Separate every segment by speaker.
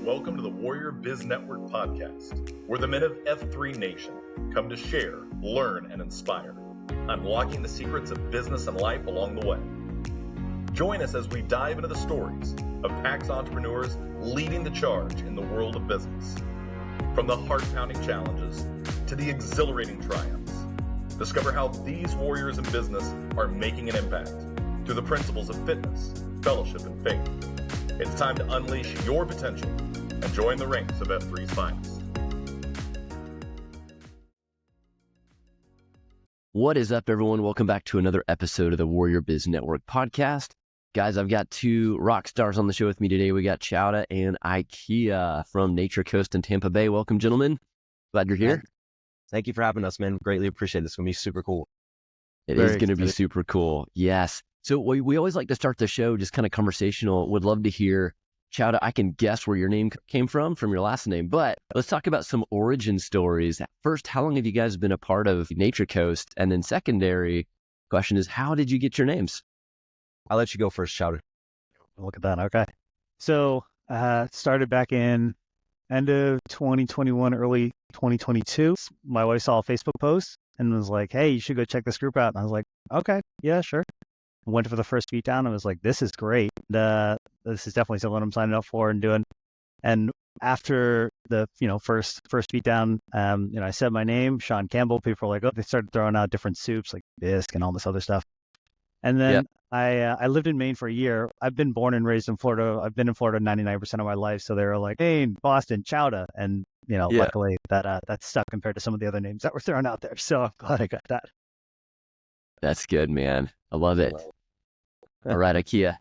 Speaker 1: Welcome to the Warrior Biz Network podcast, where the men of F3 Nation come to share, learn, and inspire, unlocking the secrets of business and life along the way. Join us as we dive into the stories of PAX entrepreneurs leading the charge in the world of business. From the heart-pounding challenges to the exhilarating triumphs, discover how these warriors in business are making an impact through the principles of fitness, fellowship, and faith. It's time to unleash your potential and join the ranks of F3's finest.
Speaker 2: What is up, everyone? Welcome back to another episode of the Warrior Biz Network podcast. Guys, I've got two rock stars on the show with me today. We got Chowda and IKEA from Nature Coast in Tampa Bay. Welcome, gentlemen. Glad you're here.
Speaker 3: Thank you for having us, man. Greatly appreciate it. It's going to be super cool.
Speaker 2: It is going to be super cool. Yes. So we always like to start the show just kind of conversational. Would love to hear, Chowda, I can guess where your name came from your last name, but let's talk about some origin stories. First, how long have you guys been a part of Nature Coast? And then secondary question is, how did you get your names?
Speaker 3: I'll let you go first, Chowdah.
Speaker 4: Look at that. Okay. So started back in end of 2021, early 2022. My wife saw a Facebook post and was like, hey, you should go check this group out. And I was like, okay, yeah, sure. Went for the first beat down and was like, this is great. This is definitely something I'm signing up for and doing. And after the, first beat down, I said my name, Sean Campbell. People were like, oh, they started throwing out different soups like bisque and all this other stuff. And then I lived in Maine for a year. I've been born and raised in Florida. I've been in Florida 99% of my life. So they were like, Maine, Boston, Chowdah. And, luckily that stuck compared to some of the other names that were thrown out there. So I'm glad I got that.
Speaker 2: That's good, man. I love it. All right, IKEA.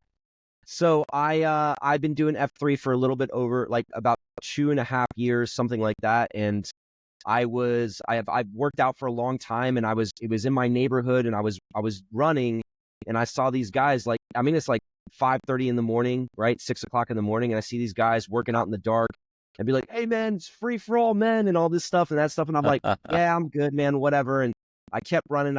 Speaker 3: So I've been doing F3 for a little bit over, like about 2.5 years, something like that. And I've worked out for a long time, and it was in my neighborhood, and I was running, and I saw these guys it's like 5:30 in the morning, right? 6 o'clock in the morning. And I see these guys working out in the dark and be like, hey man, it's free for all men and all this stuff and that stuff. And I'm like, yeah, I'm good, man, whatever. And I kept running.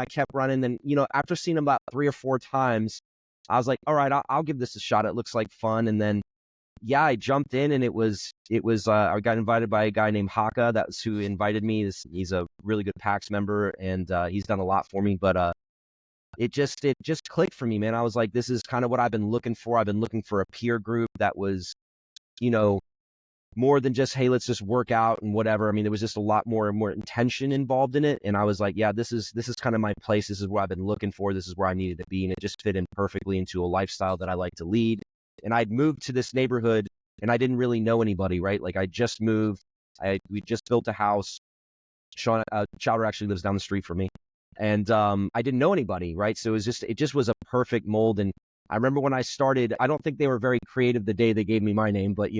Speaker 3: And, after seeing them about 3 or 4 times, I was like, all right, I'll give this a shot. It looks like fun. And then, I jumped in, and it was I got invited by a guy named Haka. That's who invited me. He's a really good PAX member, and he's done a lot for me. But it just clicked for me, man. I was like, this is kind of what I've been looking for. I've been looking for a peer group that was, more than just, hey, let's just work out and whatever. I mean, there was just a lot more intention involved in it. And I was like, yeah, this is kind of my place. This is what I've been looking for. This is where I needed to be. And it just fit in perfectly into a lifestyle that I like to lead. And I'd moved to this neighborhood, and I didn't really know anybody, right? Like I just moved. We just built a house. Sean, Chowder actually lives down the street from me. And I didn't know anybody, right? So it just was a perfect mold. And I remember when I started, I don't think they were very creative the day they gave me my name, but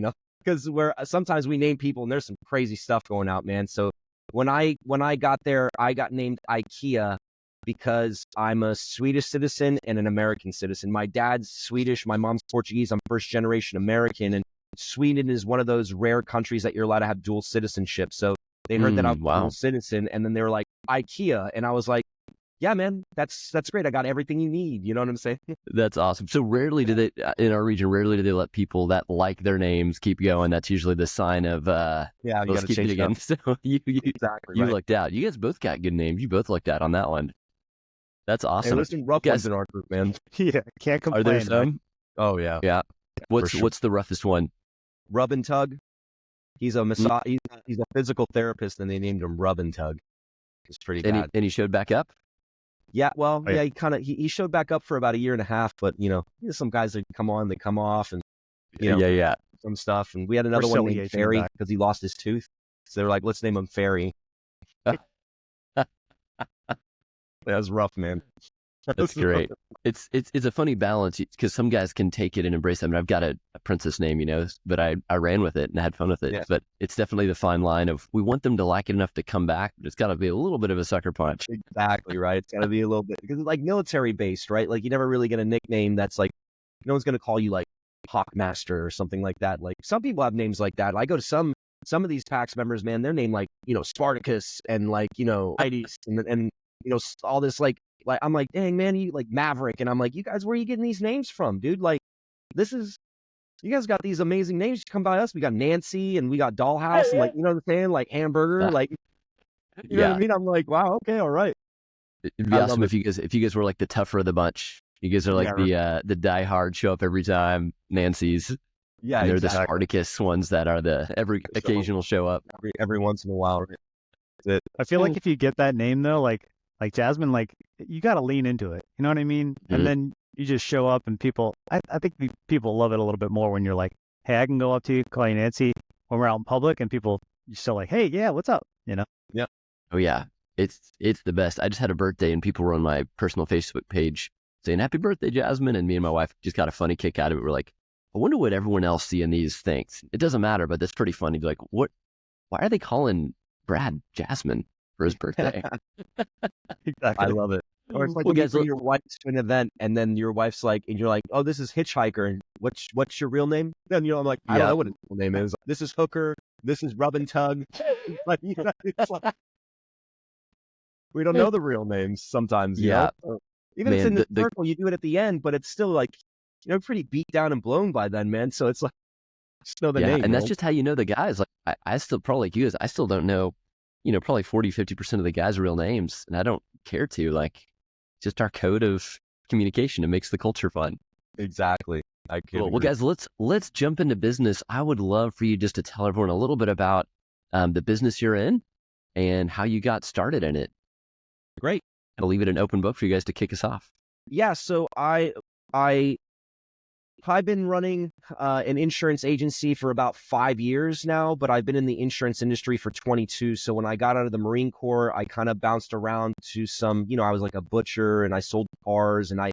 Speaker 3: because sometimes we name people and there's some crazy stuff going out, man. So when I got there, I got named IKEA because I'm a Swedish citizen and an American citizen. My dad's Swedish, my mom's Portuguese. I'm first generation American, and Sweden is one of those rare countries that you're allowed to have dual citizenship. So they heard that I'm a dual citizen, and then they were like, IKEA, and I was like, yeah, man, that's great. I got everything you need. You know what I'm saying?
Speaker 2: That's awesome. So rarely do they, in our region, let people that like their names keep going. That's usually the sign of,
Speaker 3: you got to change it again.
Speaker 2: So you lucked out. You guys both got good names. You both lucked out on that one. That's awesome.
Speaker 3: Hey, there's some rough ones in our group, man.
Speaker 4: Yeah, can't complain.
Speaker 2: Are there some?
Speaker 4: Right?
Speaker 3: Oh, yeah.
Speaker 2: Yeah. What's the roughest one?
Speaker 3: Rub and Tug. He's a massage. He's a physical therapist, and they named him Rub and Tug. It's pretty bad.
Speaker 2: And he showed back up?
Speaker 3: Yeah, well, he showed back up for about 1.5 years, but some guys that come on, they come off, and some stuff. And we had another one named Fairy because he lost his tooth, so they were like, let's name him Fairy. That was rough, man.
Speaker 2: That's great. It's a funny balance because some guys can take it and embrace it. I mean, I've got a princess name, but I ran with it and had fun with it. Yeah. But it's definitely the fine line of we want them to like it enough to come back, but it's got to be a little bit of a sucker punch.
Speaker 3: Exactly, right? It's got to be a little bit, because it's like military based, right? Like you never really get a nickname that's like, no one's going to call you like Hawkmaster or something like that. Like some people have names like that. I go to some of these PAX members, man, their name like, Spartacus and like, Ides and all this like I'm like, dang man, you like Maverick, and I'm like, you guys, where are you getting these names from, dude? Like, this is you guys got these amazing names. You come by us. We got Nancy and we got Dollhouse and like, you know what I'm saying? Like Hamburger, like, you know what I mean? I'm like, wow, okay, all right.
Speaker 2: It'd be awesome if you guys were like the tougher of the bunch. You guys are like the diehard, show up every time Nancy's.
Speaker 3: Yeah,
Speaker 2: and they're the Spartacus ones that are the every occasional show up
Speaker 3: every once in a while.
Speaker 4: I feel like if you get that name though, like Jasmine, like you got to lean into it. You know what I mean? Mm-hmm. And then you just show up, and people, I think people love it a little bit more when you're like, hey, I can go up to you, call you Nancy when we're out in public, and people you're still like, hey, yeah, what's up? You know?
Speaker 3: Yeah.
Speaker 2: Oh yeah, it's the best. I just had a birthday, and people were on my personal Facebook page saying happy birthday, Jasmine, and me and my wife just got a funny kick out of it. We're like, I wonder what everyone else seeing these thinks. It doesn't matter, but that's pretty funny. Like, why are they calling Brad Jasmine for his birthday?
Speaker 4: Exactly.
Speaker 3: I love it. Or it's like when you bring your wife to an event, and then your wife's like, and you're like, oh, this is Hitchhiker, and what's your real name? Then I'm like, I don't know what his real name is. This is Hooker. This is Rub and Tug. Like, it's like, we don't know the real names sometimes. You know? Even if it's in the circle, you do it at the end, but it's still like, pretty beat down and blown by then, man. So it's like, just know the name.
Speaker 2: And that's just how you know the guys. Like I still probably like you guys, I still don't know, probably 40-50% of the guys' real names, and I don't care to. Like, just our code of communication. It makes the culture fun.
Speaker 3: Exactly.
Speaker 2: Well, guys, let's jump into business. I would love for you just to tell everyone a little bit about the business you're in and how you got started in it.
Speaker 3: Great.
Speaker 2: I'll leave it an open book for you guys to kick us off.
Speaker 3: Yeah. So I've been running an insurance agency for about 5 years now, but I've been in the insurance industry for 22. So when I got out of the Marine Corps, I kind of bounced around to some, I was like a butcher and I sold cars, and I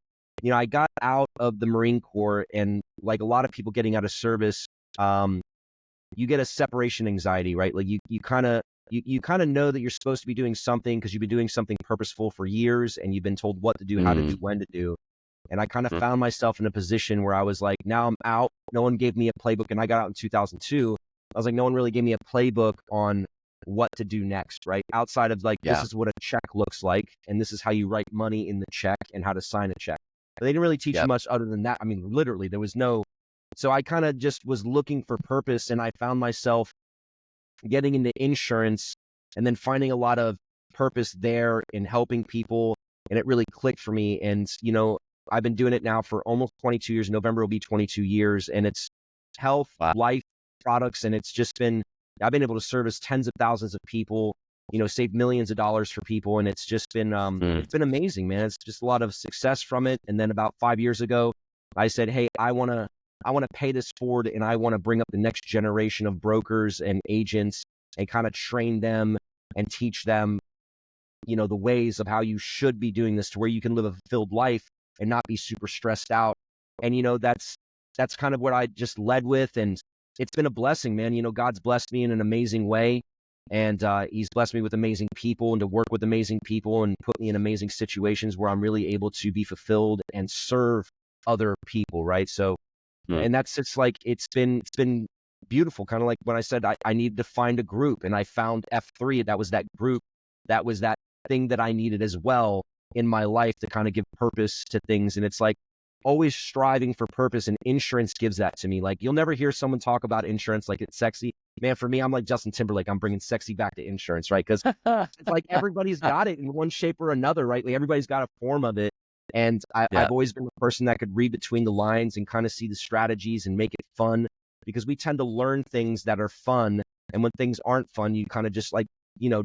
Speaker 3: got out of the Marine Corps, and like a lot of people getting out of service, you get a separation anxiety, right? Like you kind of know that you're supposed to be doing something because you've been doing something purposeful for years, and you've been told what to do, how to do, when to do. And I kind of found myself in a position where I was like, now I'm out. No one gave me a playbook. And I got out in 2002. I was like, no one really gave me a playbook on what to do next, right? Outside of like, this is what a check looks like, and this is how you write money in the check and how to sign a check. But they didn't really teach you much other than that. I mean, literally, there was no. So I kind of just was looking for purpose, and I found myself getting into insurance and then finding a lot of purpose there in helping people. And it really clicked for me. And, I've been doing it now for almost 22 years. November will be 22 years. And it's health, life products. And it's just been, I've been able to service tens of thousands of people, save millions of dollars for people. And it's just been, it's been amazing, man. It's just a lot of success from it. And then about 5 years ago, I said, hey, I want to pay this forward, and I want to bring up the next generation of brokers and agents and kind of train them and teach them, the ways of how you should be doing this to where you can live a fulfilled life and not be super stressed out. And, that's kind of what I just led with. And it's been a blessing, man. God's blessed me in an amazing way. And he's blessed me with amazing people and to work with amazing people and put me in amazing situations where I'm really able to be fulfilled and serve other people. Right. So, and that's just like, it's been beautiful. Kind of like when I said I needed to find a group, and I found F3. That was that group. That was that thing that I needed as well in my life to kind of give purpose to things. And it's like always striving for purpose, and insurance gives that to me. Like, you'll never hear someone talk about insurance like it's sexy. Man, for me, I'm like Justin Timberlake. I'm bringing sexy back to insurance, right? Because it's like everybody's got it in one shape or another, right? Like everybody's got a form of it. And I've always been the person that could read between the lines and kind of see the strategies and make it fun, because we tend to learn things that are fun. And when things aren't fun, you kind of just like,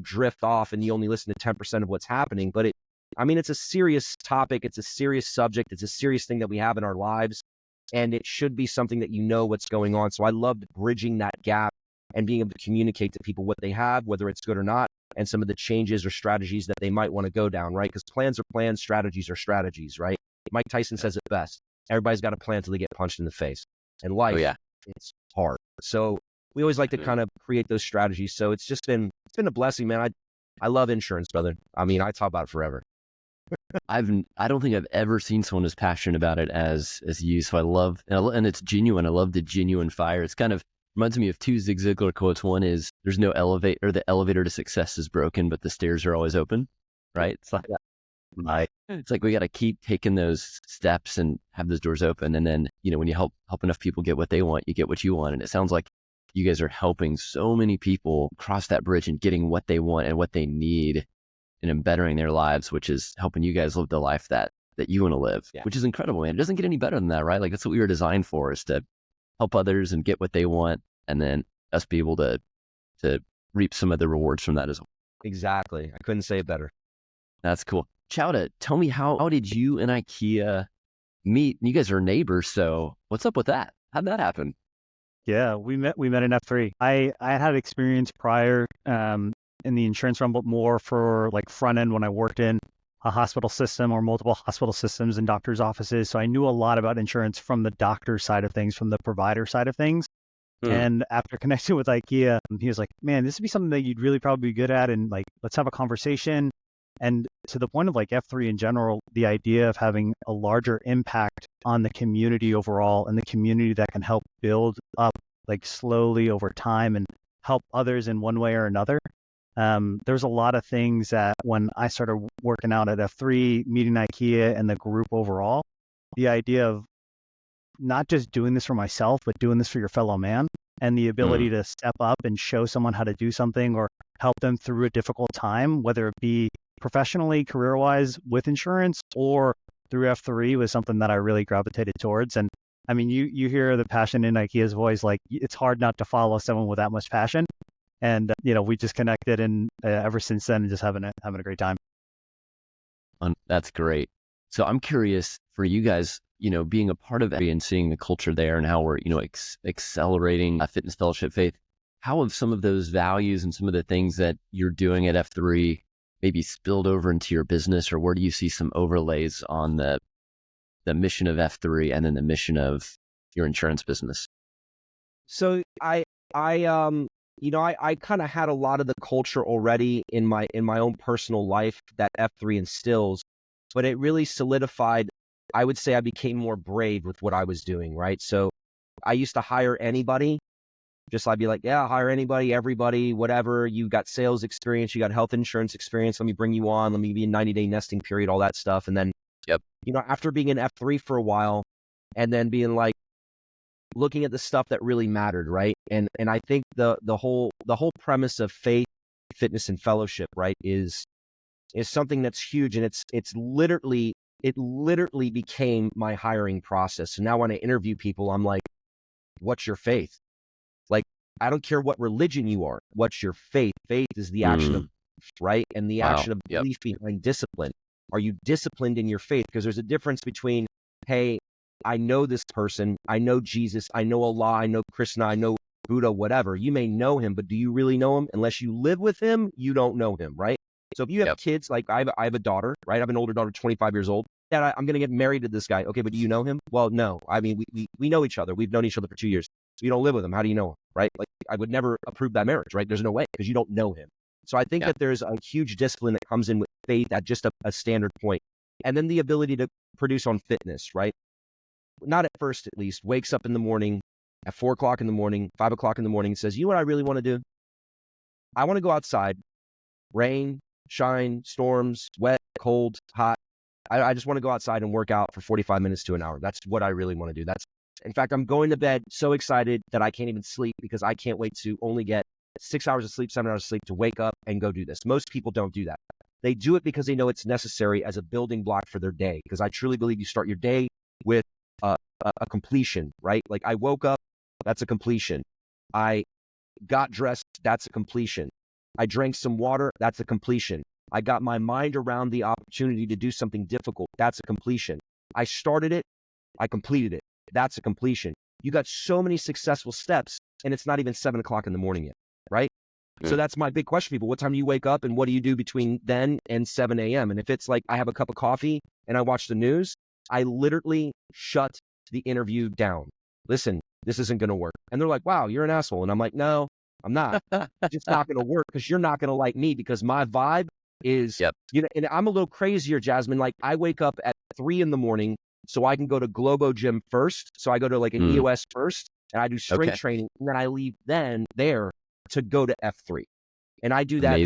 Speaker 3: drift off and you only listen to 10% of what's happening. But it's a serious topic. It's a serious subject. It's a serious thing that we have in our lives. And it should be something that what's going on. So I loved bridging that gap and being able to communicate to people what they have, whether it's good or not, and some of the changes or strategies that they might want to go down, right? Because plans are plans, strategies are strategies, right? Mike Tyson says it best. Everybody's got a plan until they get punched in the face. And life, it's hard. So we always like to kind of create those strategies. So it's been a blessing, man. I love insurance, brother. I mean, I talk about it forever.
Speaker 2: I don't think I've ever seen someone as passionate about it as you. So I love, and it's genuine. I love the genuine fire. It's kind of reminds me of two Zig Ziglar quotes. One is, there's no elevator, or the elevator to success is broken, but the stairs are always open. Right. It's like, Right. It's like we got to keep taking those steps and have those doors open. And then, when you help enough people get what they want, you get what you want. And it sounds like you guys are helping so many people cross that bridge and getting what they want and what they need and bettering their lives, which is helping you guys live the life that you want to live, which is incredible, man. It doesn't get any better than that, right? Like that's what we were designed for, is to help others and get what they want, and then us be able to reap some of the rewards from that as well.
Speaker 3: Exactly. I couldn't say it better.
Speaker 2: That's cool. Chowda, tell me, how did you and IKEA meet? You guys are neighbors, so what's up with that? How'd that happen?
Speaker 4: Yeah, we met in F3. I had experience prior in the insurance realm, but more for like front end when I worked in a hospital system or multiple hospital systems and doctors' offices. So I knew a lot about insurance from the doctor side of things, from the provider side of things. And after connecting with IKEA, he was like, man, this would be something that you'd really probably be good at. And like, let's have a conversation. And to the point of like F3 in general, the idea of having a larger impact on the community overall, and the community that can help build up like slowly over time and help others in one way or another. There's a lot of things that when I started working out at F3, meeting IKEA and the group overall, the idea of not just doing this for myself, but doing this for your fellow man, and the ability to step up and show someone how to do something or help them through a difficult time, whether it be professionally, career-wise with insurance, or through F3, was something that I really gravitated towards. And I mean, you hear the passion in IKEA's voice, like it's hard not to follow someone with that much passion. And, we just connected, and ever since then, just having a great time.
Speaker 2: That's great. So I'm curious for you guys, being a part of it and seeing the culture there and how we're, accelerating fitness, fellowship, faith. How have some of those values and some of the things that you're doing at F3 maybe spilled over into your business, or where do you see some overlays on the mission of F3 and then the mission of your insurance business?
Speaker 3: So I kind of had a lot of the culture already in my own personal life that F3 instills, but it really solidified. I would say I became more brave with what I was doing, right? So I used to hire anybody. I'd be like, yeah, hire anybody, everybody, whatever. You got sales experience, you got health insurance experience. Let me bring you on. Let me be a 90-day nesting period, all that stuff. And then, after being in F3 for a while, and then being like, looking at the stuff that really mattered, right? And I think the whole premise of faith, fitness, and fellowship, right, is something that's huge, and it literally became my hiring process. So now when I interview people, I'm like, what's your faith? Like, I don't care what religion you are. What's your faith? Faith is the action of, right? And the action of belief behind discipline. Are you disciplined in your faith? Because there's a difference between, hey, I know this person, I know Jesus, I know Allah, I know Krishna, I know Buddha, whatever. You may know him, but do you really know him? Unless you live with him, you don't know him, right? So if you have kids, like I have a daughter, right? I have an older daughter, 25 years old. Dad, I'm going to get married to this guy. Okay, but do you know him? Well, no. I mean, we know each other. We've known each other for 2 years. So you don't live with him. How do you know him, right? Like, I would never approve that marriage, right? There's no way, because you don't know him. So I think that there's a huge discipline that comes in with faith at just a standard point. And then the ability to produce on fitness, right? Not at first, at least, wakes up in the morning at 4 o'clock in the morning, 5 o'clock in the morning, and says, you know what I really want to do? I want to go outside, rain, shine, storms, wet, cold, hot. I just want to go outside and work out for 45 minutes to an hour. That's what I really want to do. In fact, I'm going to bed so excited that I can't even sleep, because I can't wait to only get 6 hours of sleep, 7 hours of sleep to wake up and go do this. Most people don't do that. They do it because they know it's necessary as a building block for their day. Because I truly believe you start your day with a completion, right? Like, I woke up, that's a completion. I got dressed, that's a completion. I drank some water, that's a completion. I got my mind around the opportunity to do something difficult, that's a completion. I started it, I completed it, that's a completion. You got so many successful steps, and it's not even 7 o'clock in the morning yet, right? So that's my big question, people. What time do you wake up, and what do you do between then and 7 a.m.? And if it's like I have a cup of coffee and I watch the news, I literally shut the interview down. Listen, this isn't going to work. And they're like, wow, you're an asshole. And I'm like, no, I'm not. It's just not going to work, because you're not going to like me, because my vibe is, and I'm a little crazier, Jasmine. Like, I wake up at 3 in the morning so I can go to Globo Gym first. So I go to like an EOS first, and I do strength training, and then I leave there to go to F3. And I do that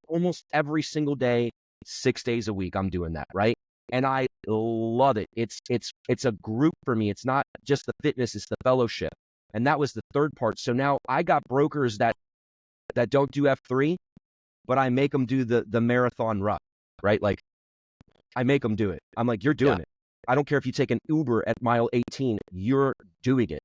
Speaker 3: almost every single day. 6 days a week. I'm doing that, right? And I love it. It's a group for me. It's not just the fitness, it's the fellowship. And that was the third part. So now I got brokers that don't do F3, but I make them do the marathon run, right? Like I make them do it. I'm like, you're doing it. I don't care if you take an Uber at mile 18, you're doing it.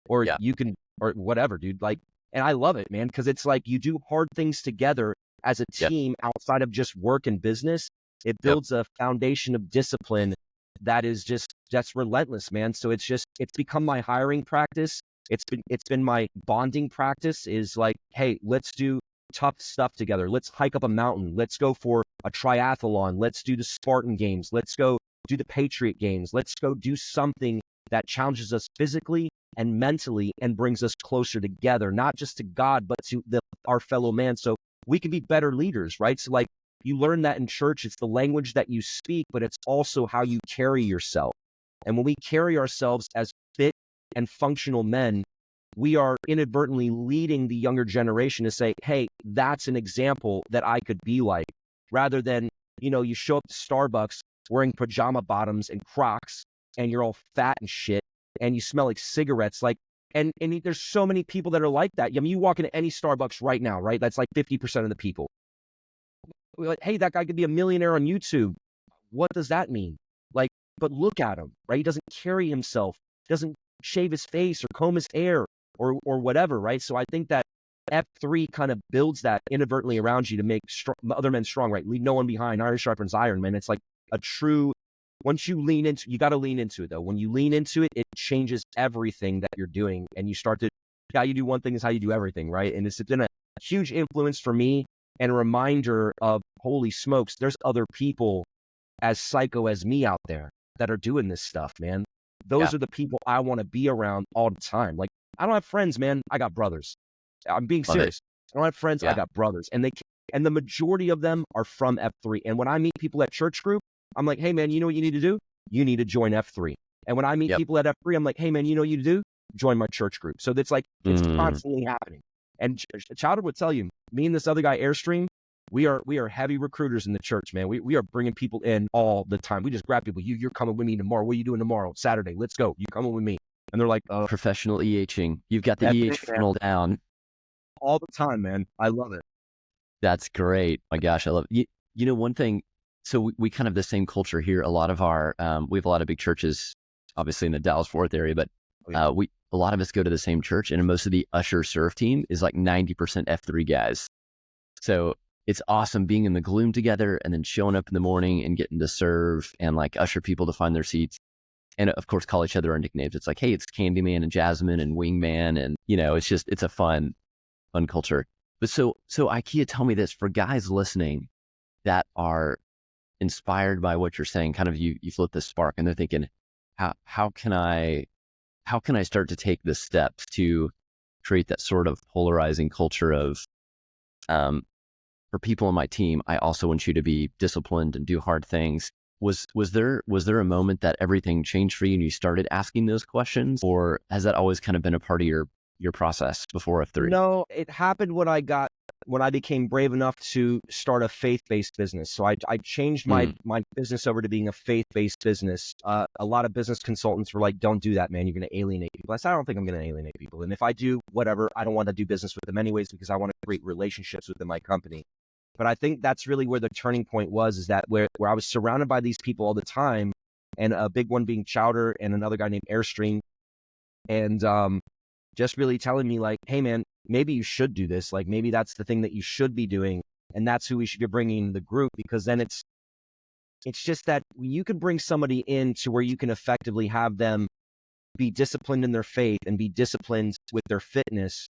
Speaker 3: Or you can, or whatever, dude. Like, and I love it, man, because it's like you do hard things together as a team outside of just work and business. It builds a foundation of discipline that's relentless, man. So it's become my hiring practice. It's been my bonding practice is like, hey, let's do tough stuff together. Let's hike up a mountain. Let's go for a triathlon. Let's do the Spartan games. Let's go do the Patriot games. Let's go do something that challenges us physically and mentally and brings us closer together, not just to God, but to our fellow man. So we can be better leaders, right? So like you learn that in church, it's the language that you speak, but it's also how you carry yourself. And when we carry ourselves as fit and functional men, we are inadvertently leading the younger generation to say, hey, that's an example that I could be like, rather than, you show up to Starbucks wearing pajama bottoms and Crocs and you're all fat and shit and you smell like cigarettes. Like, and there's so many people that are like that. I mean, you walk into any Starbucks right now, right? That's like 50% of the people. We're like, hey, that guy could be a millionaire on YouTube. What does that mean? Like, but look at him, right? He doesn't carry himself, doesn't shave his face or comb his hair or whatever, right? So I think that F3 kind of builds that inadvertently around you to make other men strong, right? Leave no one behind. Iron sharpens iron, man. It's like a true, once you lean into, you got to lean into it though. When you lean into it, it changes everything that you're doing. And you start to, how you do one thing is how you do everything, right? And it's been a huge influence for me and a reminder of, holy smokes, there's other people as psycho as me out there that are doing this stuff, man. Those are the people I want to be around all the time. Like, I don't have friends, man. I got brothers. I'm being serious. I don't have friends. I got brothers. And the majority of them are from F3. And when I meet people at church group, I'm like, hey, man, you know what you need to do? You need to join F3. And when I meet people at F3, I'm like, hey, man, you know what you need to do? Join my church group. So it's like, it's constantly happening. And Chowdah would tell you, me and this other guy, Airstream, we are heavy recruiters in the church, man. We are bringing people in all the time. We just grab people. You're coming with me tomorrow. What are you doing tomorrow? Saturday. Let's go. You coming with me? And they're like,
Speaker 2: professional EHing. You've got the EH funnel down.
Speaker 3: All the time, man. I love it.
Speaker 2: That's great. My gosh, I love it. You know, one thing, so we kind of the same culture here. A lot of our, we have a lot of big churches, obviously in the Dallas-Fort Worth area, but a lot of us go to the same church, and most of the usher serve team is like 90% F3 guys. So it's awesome being in the gloom together and then showing up in the morning and getting to serve and like usher people to find their seats. And of course, call each other our nicknames. It's like, hey, it's Candyman and Jasmine and Wingman. And, it's a fun culture. But so IKEA, tell me this, for guys listening that are inspired by what you're saying, kind of you flip this spark and they're thinking, how can I start to take the steps to create that sort of polarizing culture of, for people on my team, I also want you to be disciplined and do hard things. Was there a moment that everything changed for you and you started asking those questions, or has that always kind of been a part of your process before F3?
Speaker 3: No, it happened when I became brave enough to start a faith-based business. So I changed my business over to being a faith-based business. A lot of business consultants were like, don't do that, man. You're going to alienate people. I said, I don't think I'm going to alienate people. And if I do, whatever, I don't want to do business with them anyways, because I want to create relationships within my company. But I think that's really where the turning point was, is that where I was surrounded by these people all the time, and a big one being Chowder and another guy named Airstream. And just really telling me like, hey, man, maybe you should do this. Like, maybe that's the thing that you should be doing. And that's who we should be bringing in the group, because then it's just that you can bring somebody in to where you can effectively have them be disciplined in their faith and be disciplined with their fitness.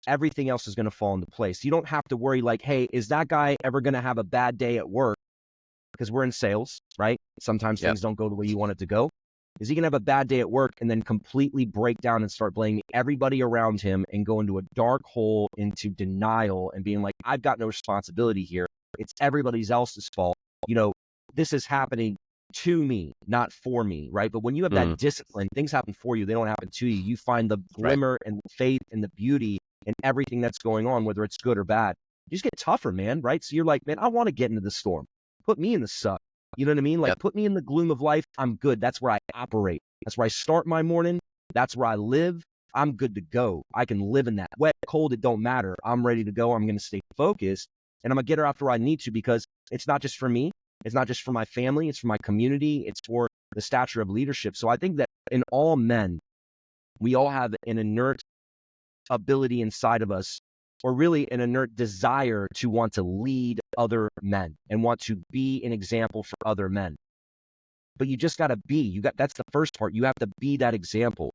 Speaker 3: Everything else is going to fall into place. You don't have to worry like, hey, is that guy ever going to have a bad day at work? Because we're in sales, right? Sometimes things don't go the way you want it to go. Is he going to have a bad day at work and then completely break down and start blaming everybody around him and go into a dark hole, into denial, and being like, I've got no responsibility here. It's everybody else's fault. This is happening to me, not for me, right? But when you have that discipline, things happen for you. They don't happen to you. You find the glimmer and the faith and the beauty in everything that's going on, whether it's good or bad. You just get tougher, man, right? So you're like, man, I want to get into the storm. put me in the suck. You know what I mean? Like, put me in the gloom of life. I'm good. That's where I operate. That's where I start my morning. That's where I live. I'm good to go. I can live in that. Wet, cold, it don't matter. I'm ready to go. I'm going to stay focused, and I'm going to get her after I need to, because it's not just for me. It's not just for my family. It's for my community. It's for the stature of leadership. So I think that in all men, we all have an inert ability inside of us, or really an inert desire to want to lead other men and want to be an example for other men. But you just got to be. That's the first part. You have to be that example.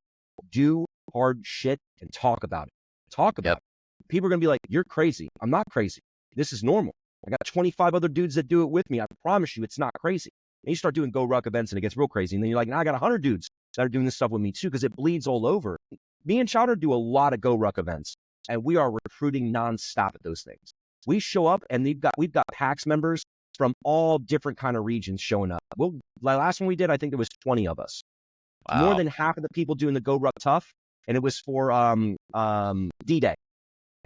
Speaker 3: Do hard shit and talk about it. Talk about it. People are going to be like, you're crazy. I'm not crazy. This is normal. I got 25 other dudes that do it with me. I promise you it's not crazy. And you start doing Go Ruck events and it gets real crazy. And then you're like, now I got 100 dudes that are doing this stuff with me too, because it bleeds all over. Me and Chowdah do a lot of Go Ruck events, and we are recruiting nonstop at those things. We show up, and we've got PAX members from all different kind of regions showing up. Well, the last one we did, I think there was 20 of us. Wow. More than half of the people doing the Go Ruck Tough, and it was for D-Day.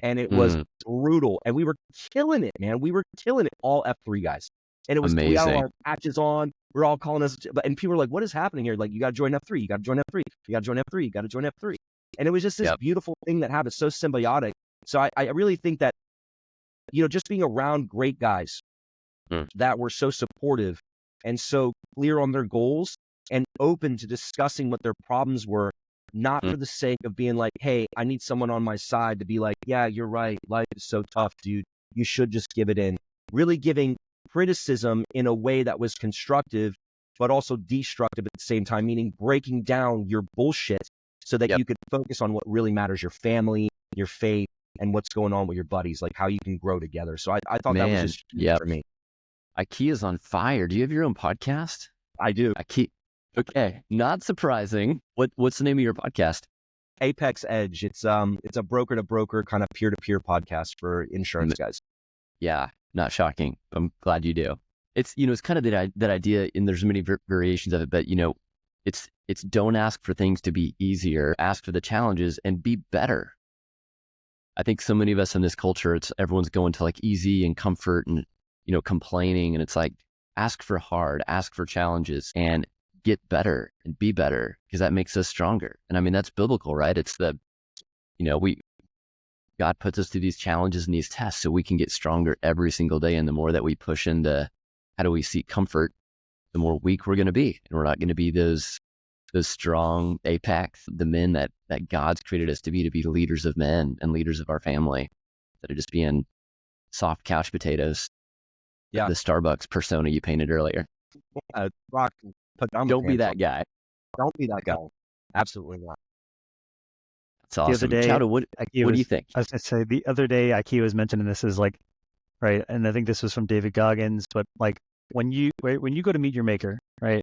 Speaker 3: And it was brutal. And we were killing it, man. We were killing it, all F3 guys. And it was amazing. We had all our patches on. We're all calling us. And people were like, what is happening here? Like, you got to join F3. You got to join F3. You got to join F3. You got to join F3. And it was just this beautiful thing that happened, so symbiotic. So I really think that, just being around great guys that were so supportive and so clear on their goals and open to discussing what their problems were, not for the sake of being like, hey, I need someone on my side to be like, yeah, you're right. Life is so tough, dude. You should just give it in. Really giving criticism in a way that was constructive, but also destructive at the same time, meaning breaking down your bullshit so that you could focus on what really matters, your family, your faith, and what's going on with your buddies, like how you can grow together. So I thought that was just for me.
Speaker 2: IKEA's on fire. Do you have your own podcast?
Speaker 3: I do.
Speaker 2: IKEA. Okay, not surprising. What's the name of your podcast?
Speaker 3: Apex Edge. It's a broker to broker kind of peer to peer podcast for insurance guys.
Speaker 2: Yeah, not shocking. I'm glad you do. It's it's kind of that idea, and there's many variations of it, but it's don't ask for things to be easier. Ask for the challenges and be better. I think so many of us in this culture, everyone's going to like easy and comfort and complaining, and it's like ask for hard, ask for challenges, and get better and be better, because that makes us stronger. And I mean, that's biblical, right? It's God puts us through these challenges and these tests so we can get stronger every single day. And the more that we push into how do we seek comfort, the more weak we're going to be. And we're not going to be those strong apex, the men that God's created us to be leaders of men and leaders of our family, that are just being soft couch potatoes. Yeah. The Starbucks persona you painted earlier. Don't be that guy.
Speaker 3: Don't be that guy. Absolutely not.
Speaker 2: That's awesome.
Speaker 4: The other day,
Speaker 2: Chowdah, what do you think?
Speaker 4: I was going to say, the other day, IKEA was mentioning this is like, right, and I think this was from David Goggins, but like when you go to meet your maker, right,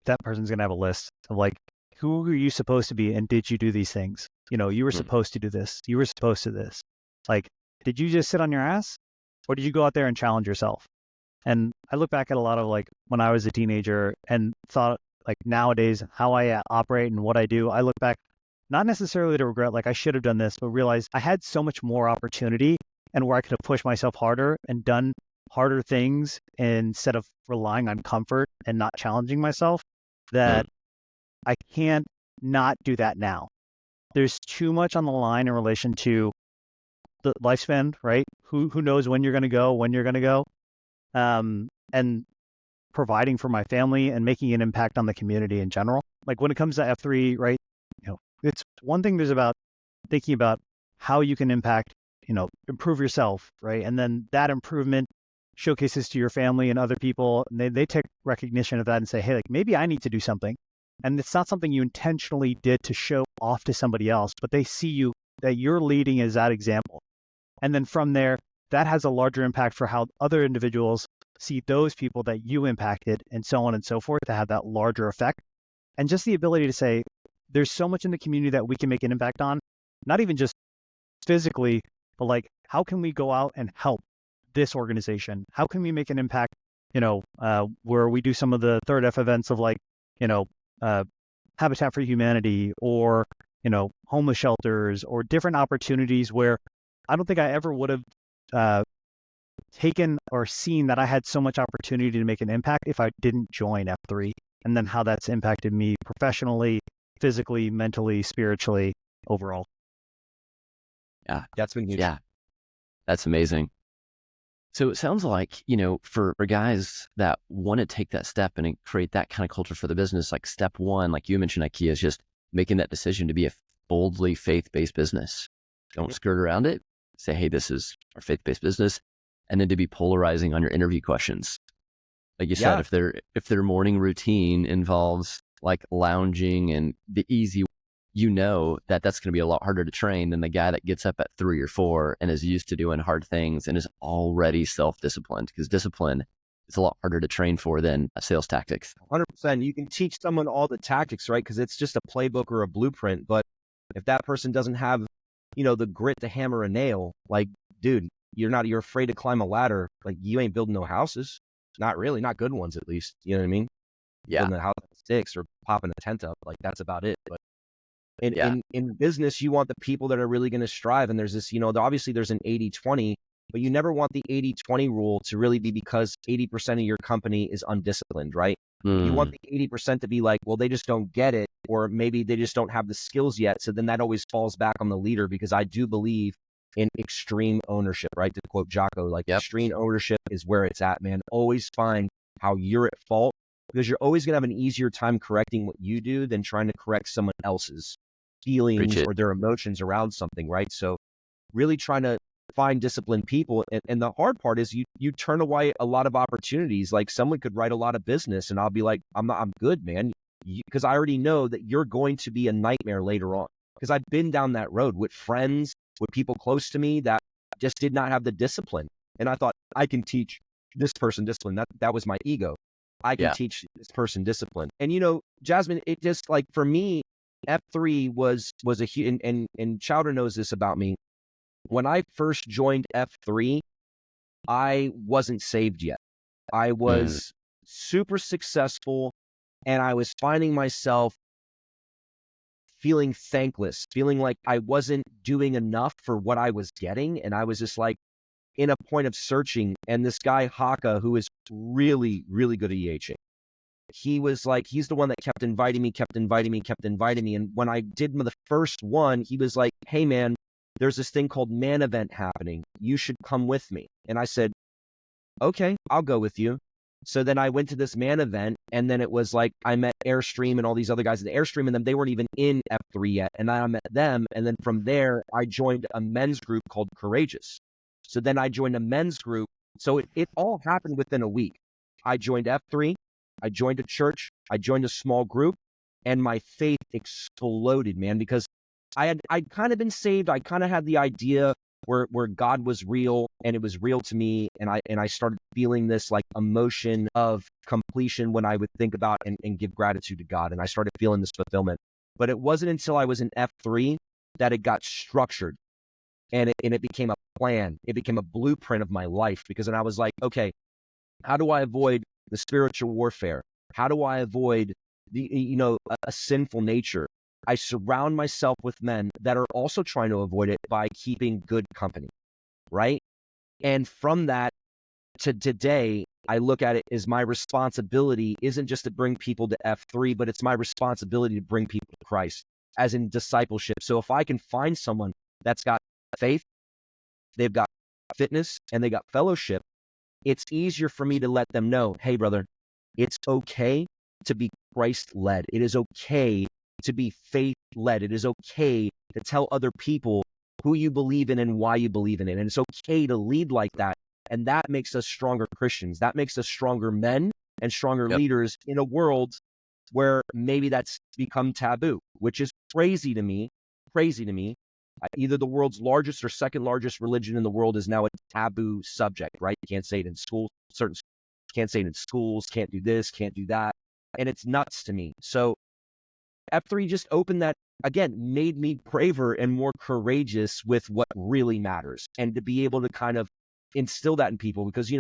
Speaker 4: that person's going to have a list of like, who are you supposed to be, and did you do these things? You were supposed to do this. You were supposed to this. Like, did you just sit on your ass, or did you go out there and challenge yourself? And I look back at a lot of like when I was a teenager and thought like nowadays how I operate and what I do, I look back not necessarily to regret like I should have done this, but realized I had so much more opportunity and where I could have pushed myself harder and done harder things instead of relying on comfort and not challenging myself, that I can't not do that now. There's too much on the line in relation to the lifespan, right? Who knows when you're going to go, and providing for my family and making an impact on the community in general. Like when it comes to F3, right? It's one thing there's about thinking about how you can impact, improve yourself, right? And then that improvement showcases to your family and other people, and they take recognition of that and say, hey, like maybe I need to do something. And it's not something you intentionally did to show off to somebody else, but they see you, that you're leading as that example. And then from there, that has a larger impact for how other individuals see those people that you impacted, and so on and so forth, to have that larger effect. And just the ability to say, there's so much in the community that we can make an impact on, not even just physically, but like, how can we go out and help this organization? How can we make an impact, where we do some of the third F events of like, Habitat for Humanity, or, homeless shelters, or different opportunities where I don't think I ever would have taken or seen that I had so much opportunity to make an impact if I didn't join F3, and then how that's impacted me professionally, physically, mentally, spiritually, overall.
Speaker 2: Yeah.
Speaker 3: That's been huge.
Speaker 2: Yeah. That's amazing. So it sounds like, for guys that want to take that step and create that kind of culture for the business, like step one, like you mentioned, IKEA is just making that decision to be a boldly faith-based business. Don't skirt around it. Say, hey, this is our faith-based business. And then to be polarizing on your interview questions. Like you said, if their morning routine involves like lounging and the easy, that's going to be a lot harder to train than the guy that gets up at 3 or 4 and is used to doing hard things and is already self-disciplined, because discipline is a lot harder to train for than sales tactics.
Speaker 3: 100%. You can teach someone all the tactics, right? Because it's just a playbook or a blueprint. But if that person doesn't have, the grit to hammer a nail, like, dude, you're afraid to climb a ladder. Like, you ain't building no houses. Not really, not good ones at least. You know what I mean?
Speaker 2: Yeah.
Speaker 3: Building a house with sticks or popping a tent up, like that's about it. But in business, you want the people that are really going to strive. And there's this, obviously there's an 80-20, but you never want the 80-20 rule to really be because 80% of your company is undisciplined, right? You want the 80% to be like, well, they just don't get it, or maybe they just don't have the skills yet. So then that always falls back on the leader, because I do believe in extreme ownership, right? To quote Jocko, like extreme ownership is where it's at, man. Always find how you're at fault, because you're always going to have an easier time correcting what you do than trying to correct someone else's feelings or their emotions around something, right? So really trying to find disciplined people. And the hard part is you turn away a lot of opportunities. Like, someone could write a lot of business and I'll be like, I'm good, man. Because I already know that you're going to be a nightmare later on. Because I've been down that road with friends, with people close to me that just did not have the discipline. And I thought, I can teach this person discipline. That was my ego. I can teach this person discipline. And Jasmine, it just, like, for me, F3 was a huge, and Chowdah knows this about me. When I first joined F3, I wasn't saved yet. I was super successful, and I was finding myself feeling thankless, feeling like I wasn't doing enough for what I was getting. And I was just like in a point of searching. And this guy, Haka, who is really, really good at EHing, he was like, he's the one that kept inviting me. And when I did the first one, he was like, hey, man, there's this thing called Man Event happening. You should come with me. And I said, okay, I'll go with you. So then I went to this Man Event, and then it was like I met Airstream and all these other guys in the Airstream, and then they weren't even in F3 yet. And I met them. And then from there, I joined a men's group called Courageous. So then I joined a men's group. So it all happened within a week. I joined F3. I joined a church. I joined a small group, and my faith exploded, man, because I'd kind of been saved. I kind of had the idea where God was real, and it was real to me. And I started feeling this like emotion of completion when I would think about and give gratitude to God. And I started feeling this fulfillment. But it wasn't until I was in F3 that it got structured, and it became a plan. It became a blueprint of my life, because then I was like, okay, how do I avoid the spiritual warfare? How do I avoid a sinful nature? I surround myself with men that are also trying to avoid it by keeping good company, right? And from that to today, I look at it as my responsibility isn't just to bring people to F3, but it's my responsibility to bring people to Christ, as in discipleship. So if I can find someone that's got faith, they've got fitness, and they got fellowship, it's easier for me to let them know, hey, brother, it's okay to be Christ-led. It is okay to be faith-led. It is okay to tell other people who you believe in and why you believe in it. And it's okay to lead like that. And that makes us stronger Christians. That makes us stronger men and stronger leaders in a world where maybe that's become taboo, which is crazy to me. Either the world's largest or second largest religion in the world is now a taboo subject, right? You can't say it in schools, can't say it in schools, can't do this, can't do that. And it's nuts to me. So F3 just opened that, again, made me braver and more courageous with what really matters, and to be able to kind of instill that in people, because,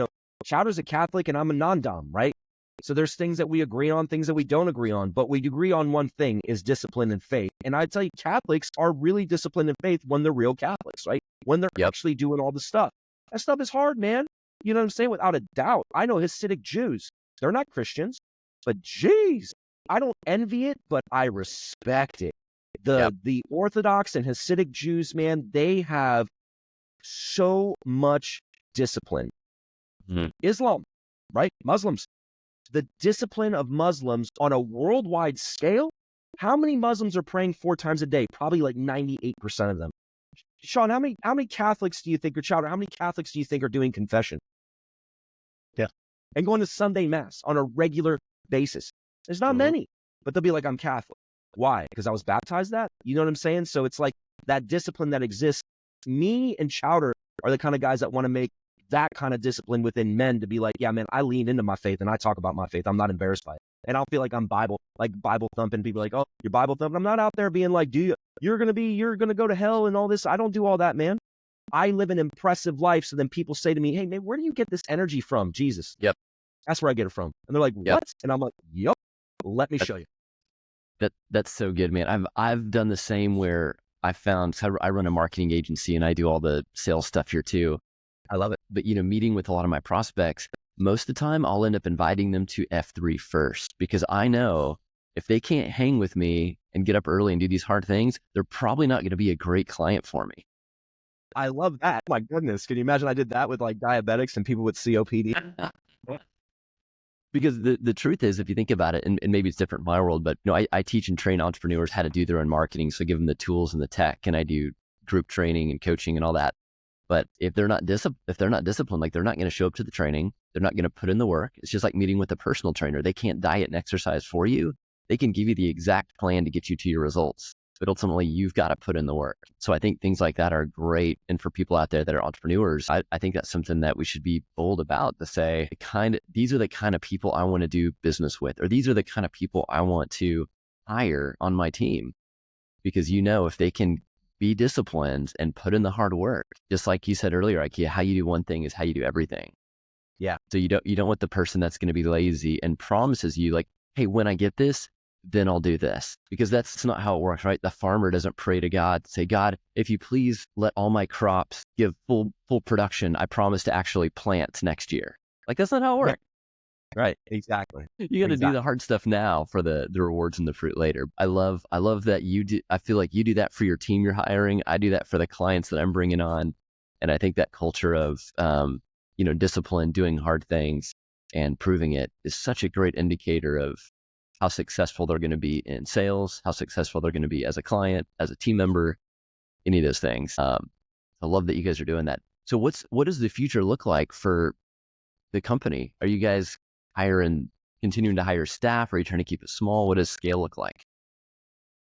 Speaker 3: Chowdah's a Catholic and I'm a non-dom, right? So there's things that we agree on, things that we don't agree on, but we agree on one thing, is discipline and faith. And I tell you, Catholics are really disciplined in faith when they're real Catholics, right? When they're actually doing all the stuff. That stuff is hard, man. You know what I'm saying? Without a doubt. I know Hasidic Jews. They're not Christians, but geez, I don't envy it, but I respect it. The Orthodox and Hasidic Jews, man, they have so much discipline. Islam, right? Muslims. The discipline of Muslims on a worldwide scale. How many Muslims are praying 4 times a day? Probably like 98% of them. Sean, how many Catholics do you think, or Chowdah, how many Catholics do you think are doing confession?
Speaker 4: Yeah.
Speaker 3: And going to Sunday Mass on a regular basis? There's not many, but they'll be like, I'm Catholic. Why? Because I was baptized that? You know what I'm saying? So it's like that discipline that exists. Me and Chowdah are the kind of guys that want to make that kind of discipline within men to be like, yeah, man, I lean into my faith and I talk about my faith. I'm not embarrassed by it. And I don't feel like I'm Bible thumping. People like, oh, you're Bible thumping. I'm not out there being like, you're going to go to hell and all this. I don't do all that, man. I live an impressive life. So then people say to me, hey, man, where do you get this energy from? Jesus.
Speaker 2: Yep.
Speaker 3: That's where I get it from. And they're like, what?
Speaker 2: Yep.
Speaker 3: And I'm like, yep, let me show you.
Speaker 2: That's so good, man. I've done the same where I found, I run a marketing agency and I do all the sales stuff here too.
Speaker 3: I love it.
Speaker 2: But, meeting with a lot of my prospects, most of the time I'll end up inviting them to F3 first, because I know if they can't hang with me and get up early and do these hard things, they're probably not going to be a great client for me.
Speaker 3: I love that. My goodness. Can you imagine I did that with like diabetics and people with COPD?
Speaker 2: Because the truth is, if you think about it, and maybe it's different in my world, but I teach and train entrepreneurs how to do their own marketing. So I give them the tools and the tech, and I do group training and coaching and all that. But if they're not disciplined, like they're not going to show up to the training, they're not going to put in the work. It's just like meeting with a personal trainer. They can't diet and exercise for you. They can give you the exact plan to get you to your results, but ultimately you've got to put in the work. So I think things like that are great. And for people out there that are entrepreneurs, I think that's something that we should be bold about, to say, these are the kind of people I want to do business with, or these are the kind of people I want to hire on my team. Because if they can be disciplined and put in the hard work, just like you said earlier, IKEA, how you do one thing is how you do everything.
Speaker 3: Yeah.
Speaker 2: So you don't want the person that's going to be lazy and promises you like, hey, when I get this, then I'll do this. Because that's not how it works, right? The farmer doesn't pray to God, say, God, if you please let all my crops give full production, I promise to actually plant next year. Like, that's not how it works.
Speaker 3: Right. Exactly.
Speaker 2: You got to do the hard stuff now for the rewards and the fruit later. I love that you do. I feel like you do that for your team you're hiring. I do that for the clients that I'm bringing on. And I think that culture of, discipline, doing hard things and proving it is such a great indicator of how successful they're going to be in sales, how successful they're going to be as a client, as a team member, any of those things. I love that you guys are doing that. So what does the future look like for the company? Are you guys continuing to hire staff? Or are you trying to keep it small? What does scale look like?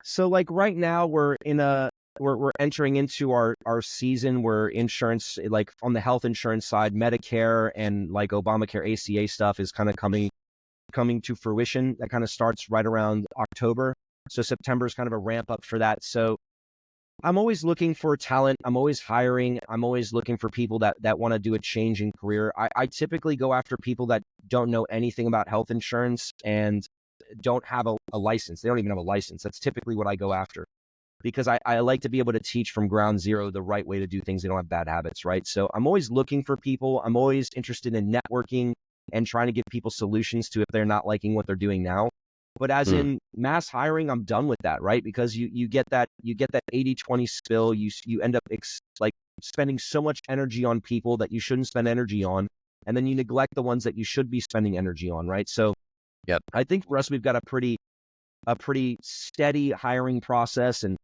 Speaker 3: So like right now we're entering into our season where insurance, like on the health insurance side, Medicare and like Obamacare, ACA stuff is kind of coming to fruition. That kind of starts right around October. So September is kind of a ramp up for that. So I'm always looking for talent. I'm always hiring. I'm always looking for people that want to do a change in career. I typically go after people that don't know anything about health insurance and don't have a license. They don't even have a license. That's typically what I go after, because I like to be able to teach from ground zero the right way to do things. They don't have bad habits, right? So I'm always looking for people. I'm always interested in networking and trying to give people solutions to if they're not liking what they're doing now. But as in mass hiring, I'm done with that, right? Because you get that 80-20 spill. You end up spending so much energy on people that you shouldn't spend energy on, and then you neglect the ones that you should be spending energy on, right? So,
Speaker 2: yep.
Speaker 3: I think for us, we've got a pretty steady hiring process. And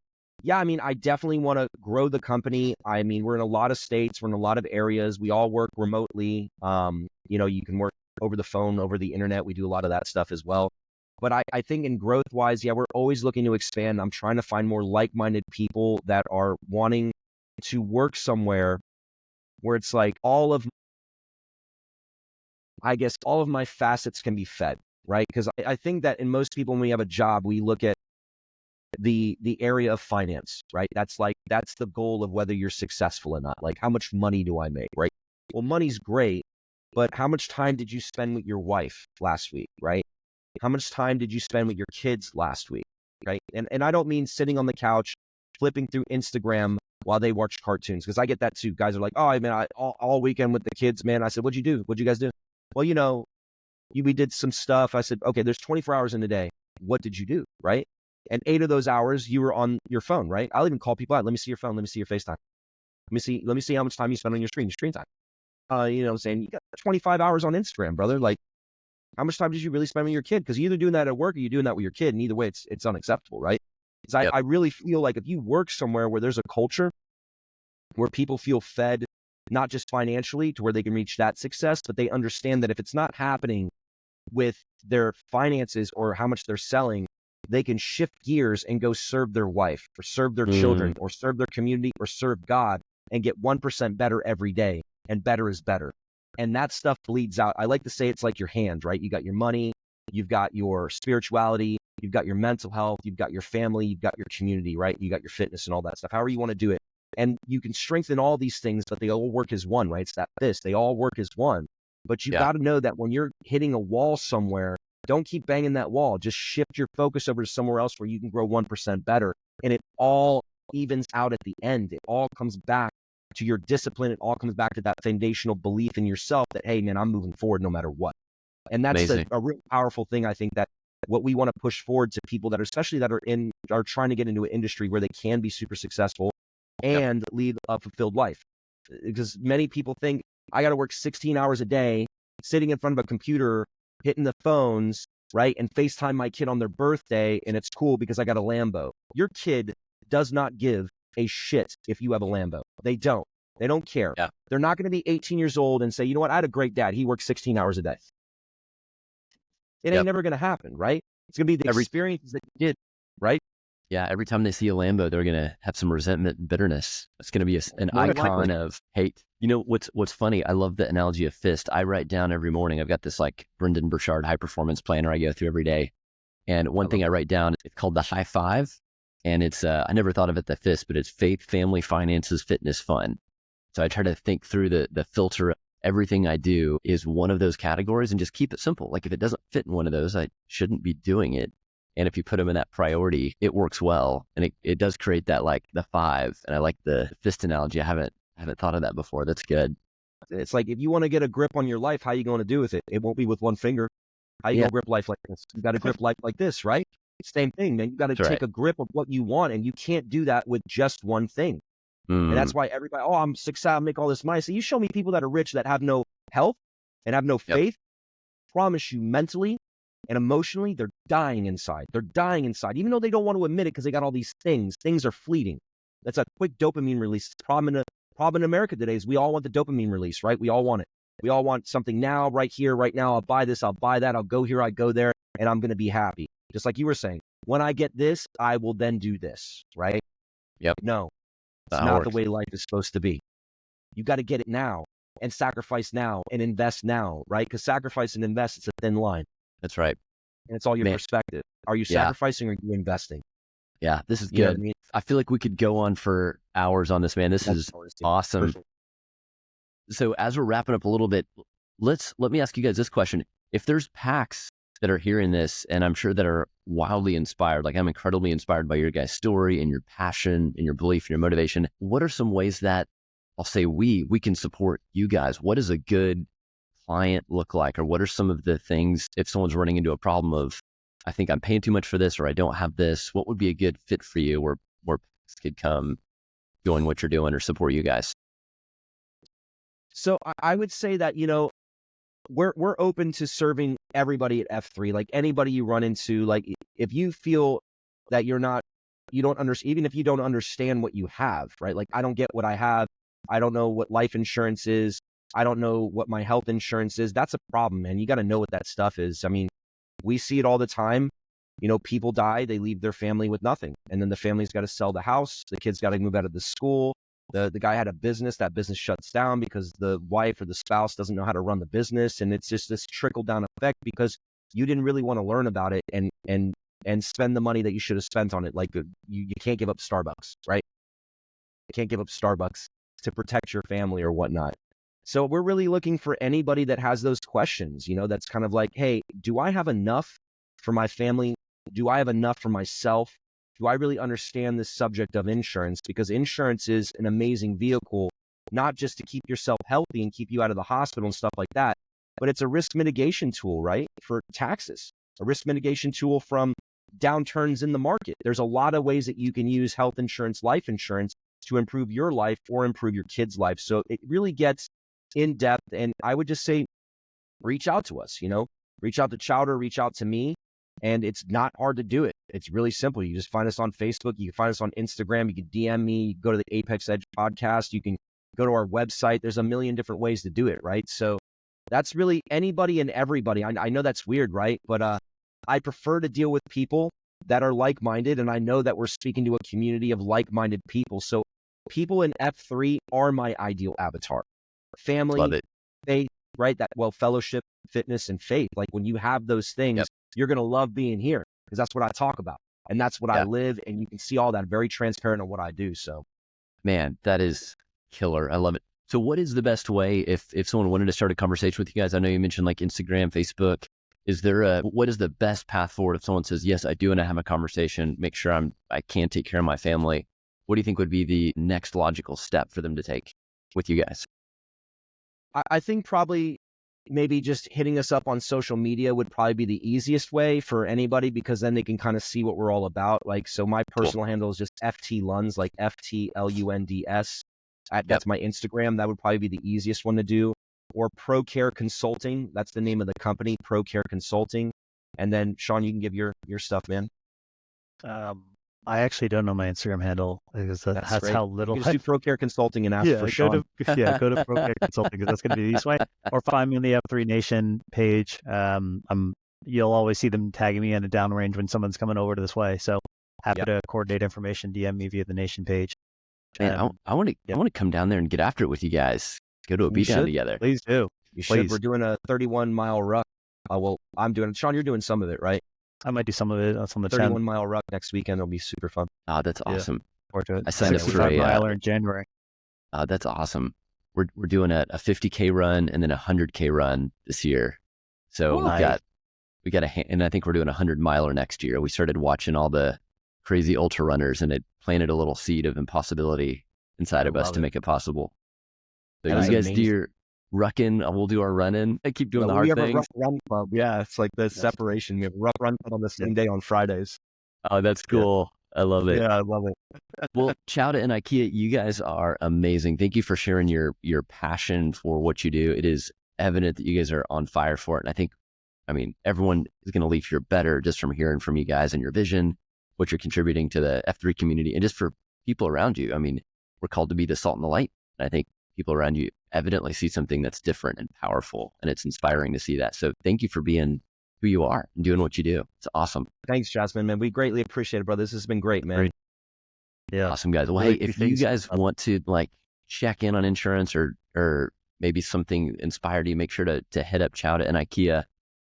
Speaker 3: yeah, I mean, I definitely want to grow the company. I mean, we're in a lot of states, we're in a lot of areas. We all work remotely. You can work over the phone, over the internet. We do a lot of that stuff as well. But I think in growth wise, yeah, we're always looking to expand. I'm trying to find more like-minded people that are wanting to work somewhere where it's like all of my facets can be fed, right? Because I think that in most people, when we have a job, we look at the area of finance, right? That's the goal of whether you're successful or not. Like, how much money do I make, right? Well, money's great, but how much time did you spend with your wife last week, right? How much time did you spend with your kids last week, right? And I don't mean sitting on the couch, flipping through Instagram, while they watch cartoons. Because I get that too. Guys are like, oh, man, all weekend with the kids, man. I said, what'd you do? What'd you guys do? Well, we did some stuff. I said, okay, there's 24 hours in a day. What did you do? Right? And 8 of those hours you were on your phone, right? I'll even call people out. Let me see your phone. Let me see your FaceTime. Let me see how much time you spend on your screen time. You know what I'm saying? You got 25 hours on Instagram, brother. Like, how much time did you really spend with your kid? Because you're either doing that at work or you're doing that with your kid. And either way, it's unacceptable, right? Because I really feel like if you work somewhere where there's a culture where people feel fed, not just financially to where they can reach that success, but they understand that if it's not happening with their finances or how much they're selling, they can shift gears and go serve their wife or serve their children or serve their community or serve God and get 1% better every day. And better is better. And that stuff bleeds out. I like to say it's like your hand, right? You got your money, you've got your spirituality, you've got your mental health, you've got your family, you've got your community, right? You got your fitness and all that stuff, however you want to do it. And you can strengthen all these things, but they all work as one, right? It's that they all work as one. But you got to know that when you're hitting a wall somewhere, don't keep banging that wall. Just shift your focus over to somewhere else where you can grow 1% better. And it all evens out at the end. It all comes back to your discipline. It all comes back to that foundational belief in yourself that, hey, man, I'm moving forward no matter what. And that's a real powerful thing. I think that what we want to push forward to people that are, especially that are trying to get into an industry where they can be super successful and lead a fulfilled life. Because many people think I got to work 16 hours a day, sitting in front of a computer, hitting the phones, right? And FaceTime my kid on their birthday. And it's cool because I got a Lambo. Your kid does not give a shit if you have a Lambo. They don't. They don't care. Yeah. They're not going to be 18 years old and say, you know what? I had a great dad. He worked 16 hours a day. It ain't never going to happen, right? It's going to be the experiences that you did, right?
Speaker 2: Yeah, every time they see a Lambo, they're going to have some resentment and bitterness. It's going to be an icon of hate. You know, what's funny? I love the analogy of fist. I write down every morning. I've got this like Brendan Burchard high performance planner I go through every day. And one thing I write down, it's called the high five. And it's, I never thought of it the fist, but it's faith, family, finances, fitness, fun. So I try to think through the filter of everything I do is one of those categories and just keep it simple. Like if it doesn't fit in one of those, I shouldn't be doing it. And if you put them in that priority, it works well. And it does create that like the five. And I like the fist analogy. I haven't thought of that before. That's good.
Speaker 3: It's like if you want to get a grip on your life, how are you going to do with it? It won't be with one finger. How you going to grip life like this? You got to grip life like this, right? Same thing, man. You got to take a grip of what you want, and you can't do that with just one thing. And that's why everybody, oh, I'm successful, I make all this money. So you show me people that are rich that have no health and have no faith. Promise you, mentally and emotionally, they're dying inside. They're dying inside, even though they don't want to admit it because they got all these things. Things are fleeting. That's a quick dopamine release. The problem in America today is we all want the dopamine release, right? We all want it. We all want something now, right here, right now. I'll buy this, I'll buy that, I'll go here, I go there, and I'm going to be happy. Just like you were saying, when I get this, I will then do this, right?
Speaker 2: Yep.
Speaker 3: No, it's not the way life is supposed to be. You got to get it now and sacrifice now and invest now, right? Because sacrifice and invest, it's a thin line.
Speaker 2: That's right.
Speaker 3: And it's all your perspective. Are you sacrificing or are you investing?
Speaker 2: Yeah, this is good.
Speaker 3: You know what I mean?
Speaker 2: I feel like we could go on for hours on this, man. This is awesome. Perfect. So as we're wrapping up a little bit, let me ask you guys this question. If there's PACs that are hearing this, and I'm sure that are wildly inspired, like I'm incredibly inspired by your guys' story and your passion and your belief and your motivation, what are some ways that I'll say we can support you guys? What does a good client look like? Or what are some of the things if someone's running into a problem of, I think I'm paying too much for this or I don't have this, what would be a good fit for you where PACs could come doing what you're doing or support you guys?
Speaker 3: So I would say that, we're open to serving everybody at F3, like anybody you run into. Like if you feel that you don't understand, even if you don't understand what you have, right? Like I don't get what I have. I don't know what life insurance is. I don't know what my health insurance is. That's a problem, man. You got to know what that stuff is. I mean, we see it all the time. People die, they leave their family with nothing. And then the family's got to sell the house. The kids got to move out of the school. The guy had a business, that business shuts down because the wife or the spouse doesn't know how to run the business. And it's just this trickle down effect because you didn't really want to learn about it and spend the money that you should have spent on it. Like you can't give up Starbucks, right? You can't give up Starbucks to protect your family or whatnot. So we're really looking for anybody that has those questions, that's kind of like, hey, do I have enough for my family? Do I have enough for myself? do I really understand this subject of insurance? Because insurance is an amazing vehicle, not just to keep yourself healthy and keep you out of the hospital and stuff like that, but it's a risk mitigation tool, right? For taxes, a risk mitigation tool from downturns in the market. There's a lot of ways that you can use health insurance, life insurance to improve your life or improve your kids' life. So it really gets in depth. And I would just say, reach out to us, reach out to Chowdah, reach out to me. And it's not hard to do it. It's really simple. You just find us on Facebook. You can find us on Instagram. You can DM me, go to the Apex Edge podcast. You can go to our website. There's a million different ways to do it, right? So that's really anybody and everybody. I know that's weird, right? But I prefer to deal with people that are like-minded. And I know that we're speaking to a community of like-minded people. So people in F3 are my ideal avatar. Family,
Speaker 2: Love it.
Speaker 3: faith, right? Fellowship, fitness, and faith. Like when you have those things, you're going to love being here because that's what I talk about. And that's what I live. And you can see all that very transparent on what I do. So,
Speaker 2: man, that is killer. I love it. So what is the best way if someone wanted to start a conversation with you guys? I know you mentioned like Instagram, Facebook. What is the best path forward if someone says, yes, I do want to have a conversation, make sure I can take care of my family? What do you think would be the next logical step for them to take with you guys?
Speaker 3: I think probably maybe just hitting us up on social media would probably be the easiest way for anybody, because then they can kind of see what we're all about. Like, so my personal handle is just FT Lunds, like FTLUNDS. That's my Instagram. That would probably be the easiest one to do. Or ProCare Consulting. That's the name of the company, ProCare Consulting. And then Sean, you can give your stuff, man.
Speaker 4: I actually don't know my Instagram handle because that's how little.
Speaker 3: You just do ProCare Consulting and ask for Sean.
Speaker 4: Go to ProCare Consulting because that's going to be the easiest way. Or find me on the F3 Nation page. You'll always see them tagging me in a downrange when someone's coming over to this way. So happy to coordinate information. DM me via the Nation page.
Speaker 2: Man, I want to come down there and get after it with you guys. Go to a beat down together.
Speaker 4: Please do.
Speaker 3: You should. We're doing a 31-mile ruck. I'm doing it. Sean, you're doing some of it, right?
Speaker 4: I might do some of it. That's on the
Speaker 3: 31-mile ruck next weekend. It'll be super fun.
Speaker 2: Oh, that's awesome.
Speaker 4: I
Speaker 2: signed up for a
Speaker 4: miler in January.
Speaker 2: That's awesome. We're doing a 50K run and then a 100K run this year. So we got and I think we're doing a 100-miler next year. We started watching all the crazy ultra runners, and it planted a little seed of impossibility inside of us to make it possible. So you guys do your rucking, we'll do our running. I keep doing the hard things.
Speaker 3: We have a rough run club. Yeah, it's like the separation. We have a rough run club on the same day on Fridays.
Speaker 2: Oh, that's cool. I love it.
Speaker 3: Yeah, I love it.
Speaker 2: Well, Chowdah and IKEA, you guys are amazing. Thank you for sharing your passion for what you do. It is evident that you guys are on fire for it. And I mean, everyone is going to leave here better just from hearing from you guys and your vision, what you're contributing to the F3 community, and just for people around you. I mean, we're called to be the salt and the light. And I think people around you evidently see something that's different and powerful, and it's inspiring to see that. So thank you for being who you are and doing what you do. It's awesome.
Speaker 3: Thanks, Jasmine, man. We greatly appreciate it, brother. This has been great, man. Great.
Speaker 2: Yeah. Awesome, guys. Well, hey, if you guys want to check in on insurance or maybe something inspired you, make sure to head up Chowda and IKEA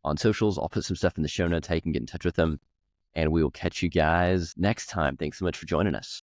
Speaker 2: on socials. I'll put some stuff in the show notes how you can get in touch with them, and we will catch you guys next time. Thanks so much for joining us.